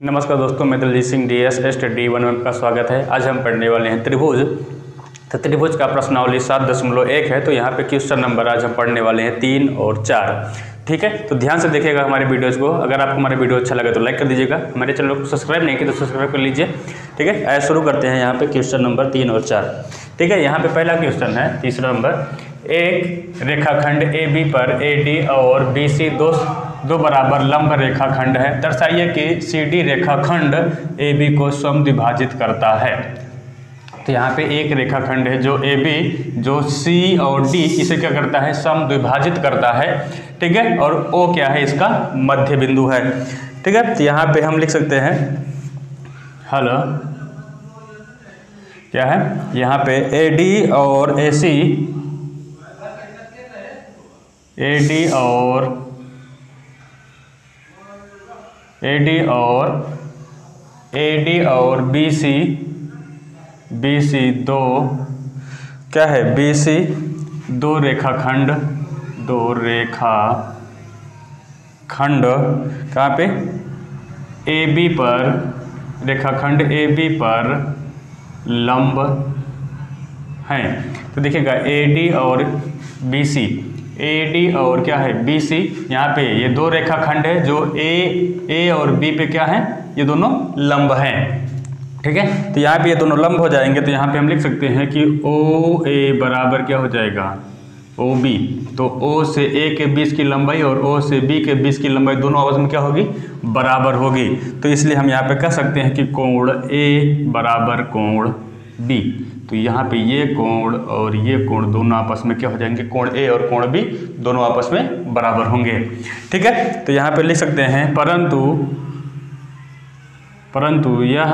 नमस्कार दोस्तों, मैं दलजीत सिंह DS स्टडी 1 में आपका स्वागत है। आज हम पढ़ने वाले हैं त्रिभुज। तो त्रिभुज का प्रश्नावली 7.1 है। तो यहाँ पे क्वेश्चन नंबर आज हम पढ़ने वाले हैं 3 और 4। ठीक है, तो ध्यान से देखिएगा हमारे वीडियोज को। अगर आपको हमारे वीडियो अच्छा लगे तो लाइक कर दीजिएगा। हमारे चैनल को सब्सक्राइब नहीं किया तो सब्सक्राइब कर लीजिए। ठीक है, आइए शुरू करते हैं यहाँ पे क्वेश्चन नंबर 3 और 4। ठीक है, यहाँ पे पहला क्वेश्चन है, तीसरा नंबर। एक रेखाखंड AB पर AD और BC दो बराबर लंब रेखाखंड है। दर्शाइए कि CD रेखाखंड AB को समद्विभाजित करता है। तो यहाँ पे एक रेखाखंड है जो AB जो C और D इसे क्या करता है, समद्विभाजित करता है। ठीक है, और O क्या है, इसका मध्य बिंदु है। ठीक है, तो यहाँ पे हम लिख सकते हैं हेलो क्या है, यहाँ पे AD और BC दो क्या है, BC दो रेखाखंड कहाँ पे, AB पर, रेखाखंड AB पर लंब हैं। तो देखिएगा AD और क्या है, BC। यहाँ पे ये दो रेखाखंड है जो A और B पे क्या है, ये दोनों लंब हैं। ठीक है, तो यहाँ पे ये दोनों लंब हो जाएंगे। तो यहाँ पे हम लिख सकते हैं कि OA बराबर क्या हो जाएगा, OB। तो O से A के बीच की लंबाई और O से B के बीच की लंबाई दोनों आपस में क्या होगी, बराबर होगी। तो इसलिए हम यहाँ पे कह सकते हैं कि कोण A बराबर कोण B। तो यहाँ पे ये कोण और ये कोण दोनों आपस में क्या हो जाएंगे, कोण A और कोण B दोनों आपस में बराबर होंगे। ठीक है, तो यहाँ पे लिख सकते हैं परंतु यह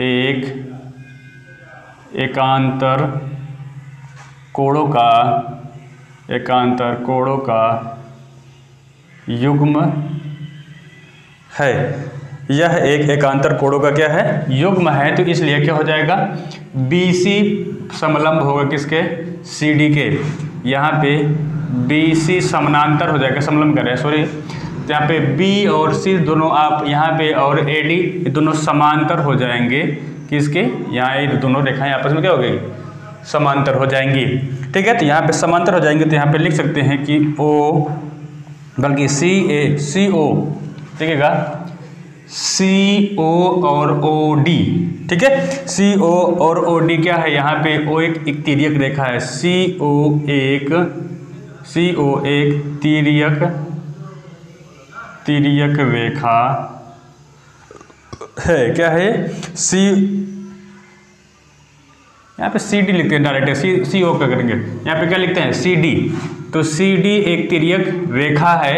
एक एकांतर कोणों का युग्म है। यह एक एकांतर कोणों का क्या है, युग्म है। तो इसलिए क्या हो जाएगा, BC समलंब होगा किसके, CD के। यहाँ पे BC समानांतर हो जाएगा, समलंब करें सॉरी। तो यहाँ पे B और C दोनों आप यहाँ पे और AD दोनों समांतर हो जाएंगे किसके, यहाँ ये दोनों रेखाएं आपस में क्या हो गई, समांतर हो जाएंगी। ठीक है, तो यहाँ पे समांतर हो जाएंगे। तो यहाँ पे लिख सकते हैं कि CO, देखिएगा CO और OD। ठीक है, CO और OD क्या है, यहाँ पे O एक तिर्यक रेखा है। CO एक तिर्यक रेखा है। क्या है, यहाँ पे CD लिखते हैं डायरेक्ट, CO क्या करेंगे, यहाँ पे क्या लिखते हैं, CD। तो CD एक तिर्यक रेखा है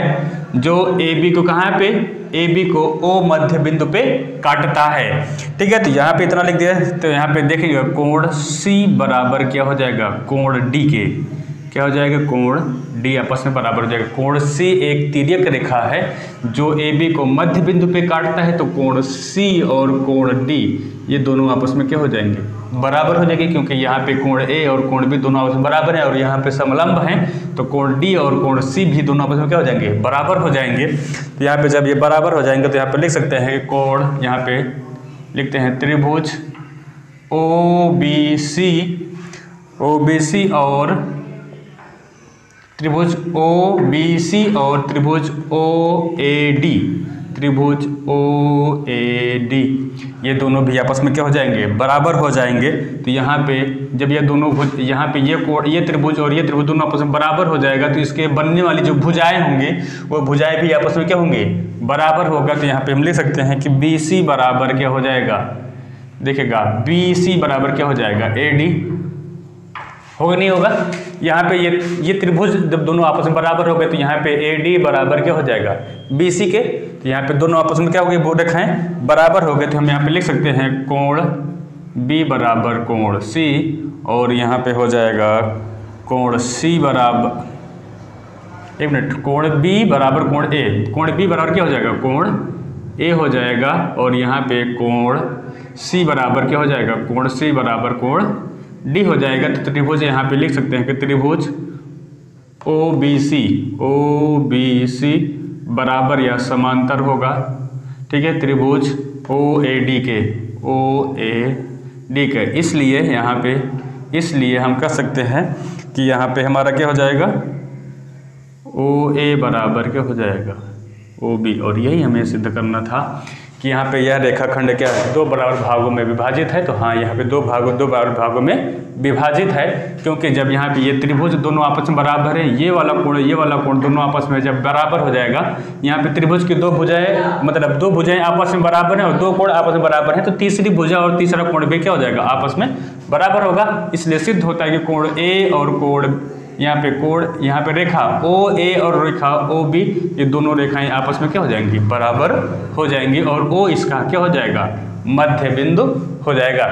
जो AB को कहाँ पे, AB को O मध्य बिंदु पे काटता है। ठीक है, तो यहाँ पे इतना लिख दिया। तो यहाँ पे देखिएगा कोण C बराबर क्या हो जाएगा, कोण D के, क्या हो जाएगा, कोण D आपस में बराबर हो जाएगा। कोण C एक तिर्यक रेखा है जो AB को मध्य बिंदु पे काटता है। तो कोण C और कोण D ये दोनों आपस में क्या हो जाएंगे, बराबर हो जाएंगे, क्योंकि यहाँ पे कोण A और कोण B दोनों आपस में बराबर है और यहाँ पे समलंब हैं। तो कोण D और कोण C भी दोनों आपस में क्या हो जाएंगे, बराबर हो जाएंगे। तो यहाँ पे जब ये बराबर हो जाएंगे तो यहाँ पे लिख सकते हैं कोण, यहाँ पे लिखते हैं त्रिभुज OBC और त्रिभुज OAD ये दोनों भी आपस में क्या हो जाएंगे, बराबर हो जाएंगे। तो यहाँ पे जब ये दोनों भुज, यहाँ पे ये कोण, ये त्रिभुज और ये त्रिभुज दोनों आपस में बराबर हो जाएगा। तो इसके बनने वाली जो भुजाएं होंगी वो भुजाएं भी आपस में क्या होंगे, बराबर होगा। तो यहाँ पे हम लिख सकते हैं कि BC बराबर क्या हो जाएगा, देखिएगा BC बराबर क्या हो जाएगा, AD होगा, नहीं होगा। यहाँ पे ये त्रिभुज जब दोनों आपस में बराबर हो गए तो यहाँ पे AD बराबर क्या हो जाएगा, BC के। तो यहाँ पे दोनों आपस में क्या हो गए, वो रेखाएं बराबर हो गए। तो हम यहाँ पे लिख सकते हैं कोण B बराबर कोण C, और यहाँ पे हो जाएगा कोण C बराबर, एक मिनट, कोण B बराबर कोण A। कोण B बराबर क्या हो जाएगा, कोण A हो जाएगा। और यहाँ पे कोण C बराबर क्या हो जाएगा, कोण C बराबर कोण D हो जाएगा। तो त्रिभुज यहाँ पे लिख सकते हैं कि त्रिभुज OBC बराबर या समांतर होगा। ठीक है, त्रिभुज OAD के, इसलिए यहाँ पे, इसलिए हम कह सकते हैं कि यहाँ पे हमारा क्या हो जाएगा, OA बराबर क्या हो जाएगा OB। और यही हमें सिद्ध करना था कि यहाँ पे यह रेखाखंड क्या है, दो बराबर भागों में विभाजित है। तो हाँ, यहाँ पे दो बराबर भागों में विभाजित है, क्योंकि जब यहाँ पे ये त्रिभुज दोनों आपस में बराबर है, ये वाला कोण दोनों आपस में जब बराबर हो जाएगा, यहाँ पे त्रिभुज की दो भुजाएं, मतलब दो भुजाएं आपस में बराबर हैं और दो कोण आपस में बराबर हैं, तो तीसरी भुजा और तीसरा कोण भी क्या हो जाएगा, आपस में बराबर होगा। इसलिए सिद्ध होता है कि कोण A और कोण यहाँ पे रेखा OA और रेखा OB, ये दोनों रेखाएं आपस में क्या हो जाएंगी, बराबर हो जाएंगी, और O इसका क्या हो जाएगा, मध्य बिंदु हो जाएगा।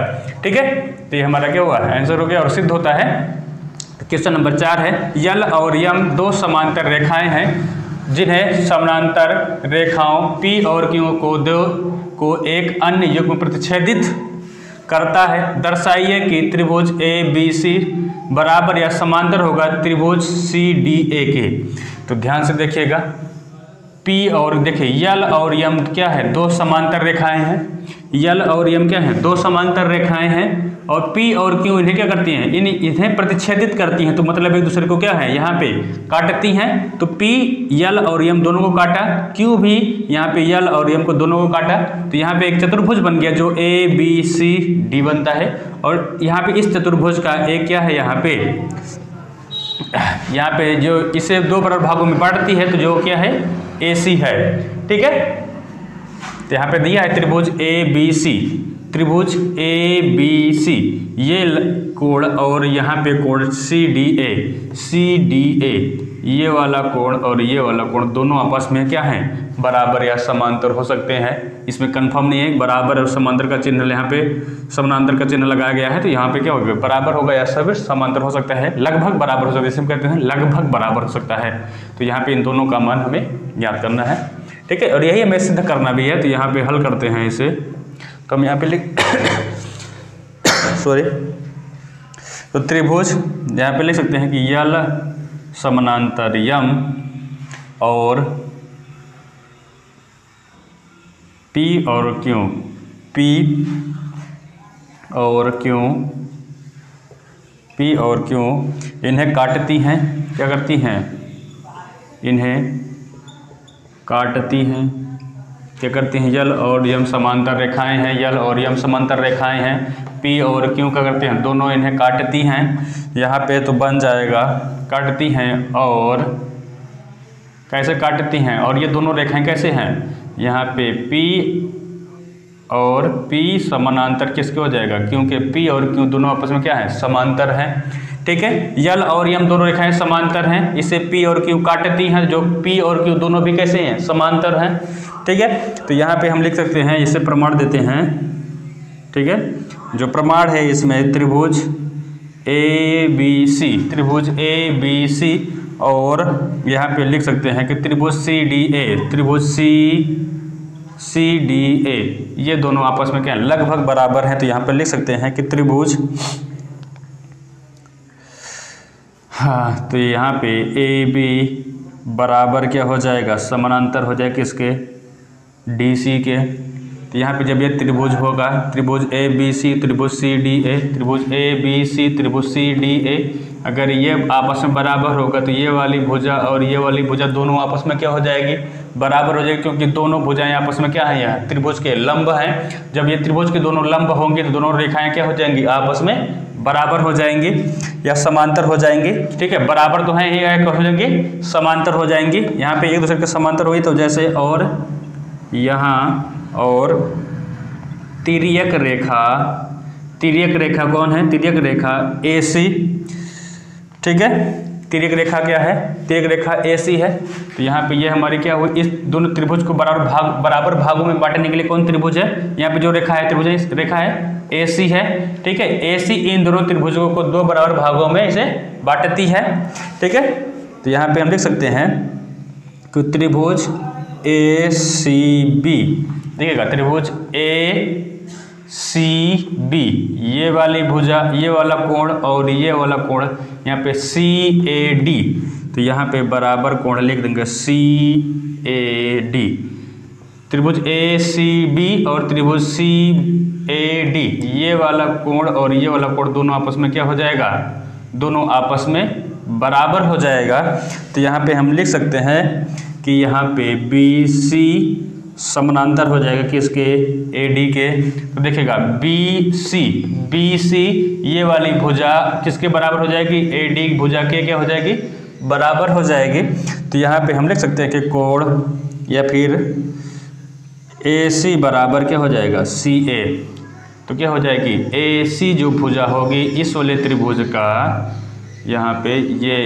ठीक है, तो ये हमारा क्या हुआ, आंसर हो गया। और सिद्ध होता है, क्वेश्चन नंबर 4 है, यल और यम दो समांतर रेखाएं हैं जिन्हें समानांतर रेखाओं P और Q को एक अन्य युग्म प्रतिच्छेदित करता है। दर्शाइए कि त्रिभुज ABC बराबर या समांतर होगा त्रिभुज CDA के। तो ध्यान से देखिएगा, P और देखिए यल और यम क्या है, दो समांतर रेखाएं हैं। यल और यम क्या है, दो समांतर रेखाएं हैं, और P और Q इन्हें क्या करती हैं, इन्हें प्रतिच्छेदित करती हैं। तो मतलब एक दूसरे को क्या है, यहाँ पे काटती हैं। तो P यल और यम दोनों को काटा, Q भी यहाँ पे यल और यम को दोनों को काटा, तो यहाँ पे एक चतुर्भुज बन गया जो ABCD बनता है। और यहाँ पे इस चतुर्भुज का एक क्या है, यहाँ पे जो इसे दो बराबर भागों में बांटती है, तो जो क्या है, AC है। ठीक है, तो यहाँ पे दिया है त्रिभुज त्रिभुज ABC, ये कोण और यहाँ पे कोण CDA, ये वाला कोण और ये वाला कोण दोनों आपस में क्या है, बराबर या समांतर हो सकते हैं। इसमें कंफर्म नहीं है, बराबर और समांतर का चिन्ह यहाँ पे समानांतर का चिन्ह लगाया गया है, तो यहाँ पे क्या होगा, बराबर होगा या सब समांतर हो सकता है, लगभग बराबर हो सकता है, इसे हम कहते हैं लगभग बराबर हो सकता है। तो यहाँ पे इन दोनों का मान हमें याद करना है। ठीक है, और यही हमें सिद्ध करना भी है। तो यहाँ पे हल करते हैं इसे, तो हम यहाँ पे लिख तो त्रिभुज यहाँ पे लिख सकते हैं कि यल समानांतर यम और P और Q इन्हें काटती हैं, क्या करती हैं, इन्हें काटती हैं, क्या करती हैं, यल और यम समांतर रेखाएं हैं, यल और यम समांतर रेखाएं हैं। P और Q क्या करते हैं, दोनों इन्हें काटती हैं। यहाँ पे तो बन जाएगा, काटती हैं, और कैसे काटती हैं, और ये दोनों रेखाएं कैसे हैं, यहाँ पे P और P समानांतर किसके हो जाएगा, क्योंकि P और Q दोनों आपस में क्या है, समांतर हैं। ठीक है, यल और यम दोनों रेखाएं समांतर हैं, इसे P और Q काटती हैं, जो P और Q दोनों भी कैसे हैं, समांतर हैं। ठीक है, तो यहाँ पे हम लिख सकते हैं, इसे प्रमाण देते हैं। ठीक है, जो प्रमाण है इसमें त्रिभुज ABC, और यहाँ पे लिख सकते हैं कि त्रिभुज CDA, ये दोनों आपस में क्या है, लगभग बराबर हैं। तो यहाँ पे लिख सकते हैं कि त्रिभुज, हाँ, तो यहाँ पे AB बराबर क्या हो जाएगा, समानांतर हो जाएगा किसके, DC के। तो यहाँ पे जब ये त्रिभुज होगा, त्रिभुज ABC, त्रिभुज CDA, अगर ये आपस में बराबर होगा, तो ये वाली भुजा और ये वाली भुजा दोनों आपस में क्या हो जाएगी, बराबर हो जाएगी, क्योंकि दोनों भुजाएं आपस में क्या है, यहाँ त्रिभुज के लंब हैं। जब ये त्रिभुज के दोनों लंब होंगे, तो दोनों रेखाएं क्या हो जाएंगी, आपस में बराबर हो जाएंगी या समांतर हो जाएंगी। ठीक है, बराबर तो है, ये हो जाएंगी, समांतर हो जाएंगी। यहाँ पे एक दूसरे के समांतर हुई, तो जैसे, और यहाँ, और तिर्यक रेखा कौन है, तिर्यक रेखा AC। ठीक है, तिर्यक रेखा क्या है, तिर्यक रेखा AC है। तो यहाँ पे ये हमारी क्या हुई, इस दोनों त्रिभुज को बराबर भागों में बांटने के लिए कौन त्रिभुज है, यहाँ पे जो रेखा है, त्रिभुज रेखा है AC है। ठीक है, AC इन दोनों त्रिभुजों को दो बराबर भागों में इसे बांटती है। ठीक है, तो यहाँ पे हम लिख सकते हैं कि त्रिभुज ACB, देखिएगा, त्रिभुज ACB, ये वाली भुजा, ये वाला कोण और ये वाला कोण, यहाँ पे CAD, तो यहाँ पे बराबर कोण लिख देंगे CAD। त्रिभुज ACB और त्रिभुज CAD, ये वाला कोण और ये वाला कोण दोनों आपस में क्या हो जाएगा, दोनों आपस में बराबर हो जाएगा। तो यहाँ पे हम लिख सकते हैं कि यहाँ पे BC समानांतर हो जाएगा किसके, AD के। तो देखिएगा BC ये वाली भुजा किसके बराबर हो जाएगी, AD की भुजा के क्या हो जाएगी, बराबर हो जाएगी। तो यहाँ पे हम लिख सकते हैं कि कोण या फिर AC बराबर क्या हो जाएगा, CA। तो क्या हो जाएगी, AC जो भुजा होगी इस वाले त्रिभुज का, यहाँ पे ये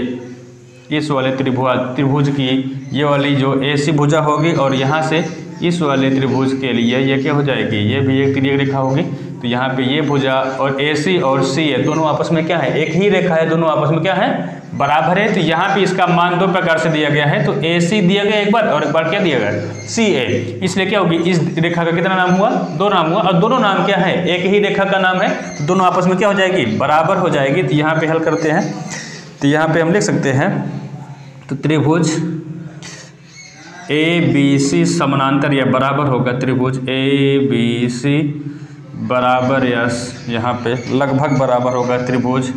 इस वाले त्रिभुज की ये वाली जो AC भुजा होगी और यहाँ से इस वाले त्रिभुज के लिए ये क्या हो जाएगी, ये भी एक तिर्यक रेखा होगी। तो यहाँ पे ये भुजा और AC और CA दोनों आपस में क्या है, एक ही रेखा है, दोनों आपस में क्या है, बराबर है। तो यहाँ पे इसका मान दो प्रकार से दिया गया है। तो AC दिया गया एक बार और एक बार क्या दिया गया, CA। इसलिए क्या होगी, इस रेखा का कितना नाम हुआ, 2 नाम हुआ, और दोनों नाम क्या है, एक ही रेखा का नाम है। तो दोनों आपस में क्या हो जाएगी, बराबर हो जाएगी। तो यहाँ पे हल करते हैं। तो यहाँ पे हम लिख सकते हैं, तो त्रिभुज ABC समानांतर या बराबर होगा त्रिभुज ABC बराबर या यहाँ पे लगभग बराबर होगा त्रिभुज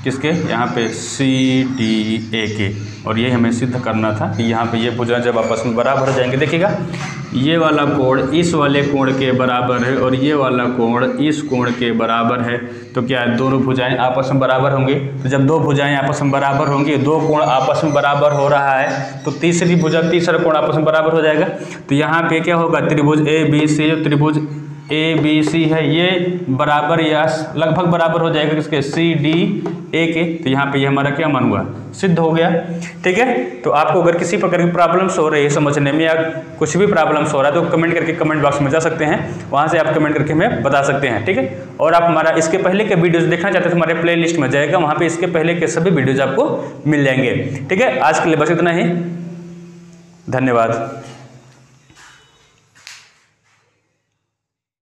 किसके, यहाँ पे CDA के। और ये हमें सिद्ध करना था कि यहाँ पे ये भुजा जब आपस में बराबर हो जाएंगे, देखिएगा ये वाला कोण इस वाले कोण के बराबर है और ये वाला कोण इस कोण के बराबर है। तो क्या है, दोनों भुजाएं आपस में बराबर होंगी। तो जब दो भुजाएं आपस में बराबर होंगी, दो कोण आपस में बराबर हो रहा है, तो तीसरी भुजा तीसरा कोण आपस में बराबर हो जाएगा। तो यहाँ पे क्या होगा, त्रिभुज ABC, त्रिभुज ABC है ये बराबर या लगभग बराबर हो जाएगा किसके, CDA के। तो यहाँ पे ये हमारा क्या मान हुआ, सिद्ध हो गया। ठीक है। तो आपको अगर किसी प्रकार की प्रॉब्लम्स हो रही है समझने में या कुछ भी प्रॉब्लम्स हो रहा है तो कमेंट करके कमेंट बॉक्स में जा सकते हैं, वहाँ से आप कमेंट करके हमें बता सकते हैं। ठीक है। और आप हमारा इसके पहले के वीडियोस देखना चाहते हैं तो हमारे प्ले लिस्ट में जाएगा, वहाँ पे इसके पहले के सभी वीडियोज आपको मिल जाएंगे। ठीक है। आज के लिए बस इतना ही, धन्यवाद।